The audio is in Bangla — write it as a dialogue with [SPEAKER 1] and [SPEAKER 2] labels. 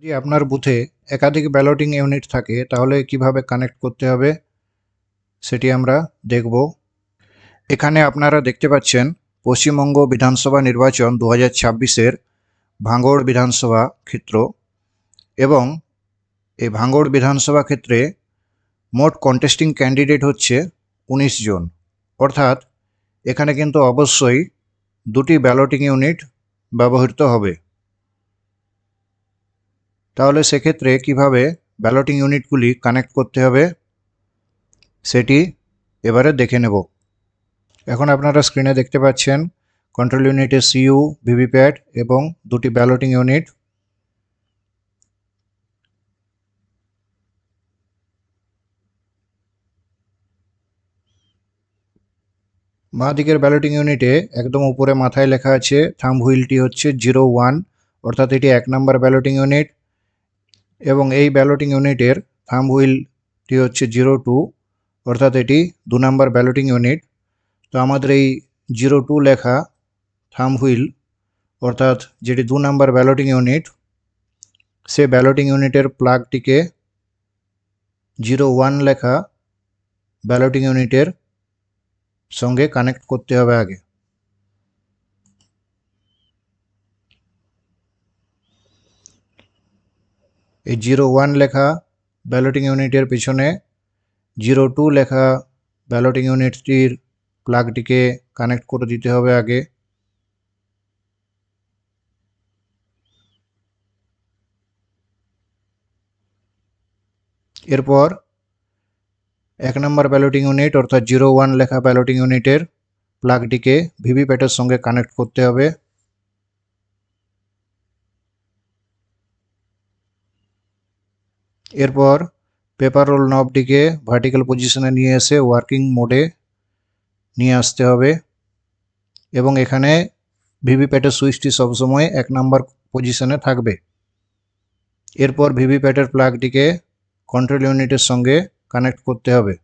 [SPEAKER 1] যদি আপনার বুথে একাধিক ব্যালটিং ইউনিট থাকে তাহলে কিভাবে কানেক্ট করতে হবে সেটি আমরা দেখব। এখানে আপনারা দেখতে পাচ্ছেন পশ্চিমবঙ্গ বিধানসভা নির্বাচন 2026-এর ভাঙড় বিধানসভা ক্ষেত্র এবং এই ভাঙড় বিধানসভা ক্ষেত্রে মোট কন্টেস্টিং ক্যান্ডিডেট হচ্ছে 19 জন, অর্থাৎ এখানে কিন্তু অবশ্যই দুটি ব্যালটিং ইউনিট ব্যবহৃত হবে। তাহলে সেক্ষেত্রে কিভাবে ব্যালটিং ইউনিটগুলি কানেক্ট করতে হবে সেটি এবারে দেখে নেব। এখন আপনারা স্ক্রিনে দেখতে পাচ্ছেন কন্ট্রোল ইউনিটের সিইউ, ভিভিপ্যাট এবং দুটি ব্যালটিং ইউনিট। বাঁ দিকের ব্যালটিং ইউনিটে একদম উপরে মাথায় লেখা আছে থাম্ব হুইলটি হচ্ছে 01, অর্থাৎ এটি 1 নম্বর ব্যালটিং ইউনিট, এবং এই ব্যালটিং ইউনিটের থাম্ব হুইলটি হচ্ছে 02, অর্থাৎ এটি 2 নম্বর ব্যালটিং ইউনিট। তো আমাদের এই 02 লেখা থাম্ব হুইল অর্থাৎ যেটি 2 নম্বর ব্যালটিং ইউনিট, সে ব্যালটিং ইউনিটের প্লাগটিকে 01 লেখা ব্যালটিং ইউনিটের সঙ্গে কানেক্ট করতে হবে আগে। এই 01 লেখা ব্যালটিং ইউনিটের পিছনে 02 লেখা ব্যালটিং ইউনিটটির প্লাগটিকে কানেক্ট করে দিতে হবে আগে। এরপর 1 নম্বর ব্যালটিং ইউনিট অর্থাৎ 01 লেখা ব্যালটিং ইউনিটের প্লাগটিকে ভিভিপ্যাটের সঙ্গে কানেক্ট করতে হবে। এরপর পেপার রোল নবটিকে ভার্টিক্যাল পজিশনে নিয়ে এসে ওয়ার্কিং মোডে নিয়ে আসতে হবে এবং এখানে ভিভিপ্যাটের সুইচটি সবসময় 1 নম্বর পজিশনে থাকবে। এরপর ভিভিপ্যাটের প্লাগটিকে কন্ট্রোল ইউনিটের সঙ্গে কানেক্ট করতে হবে।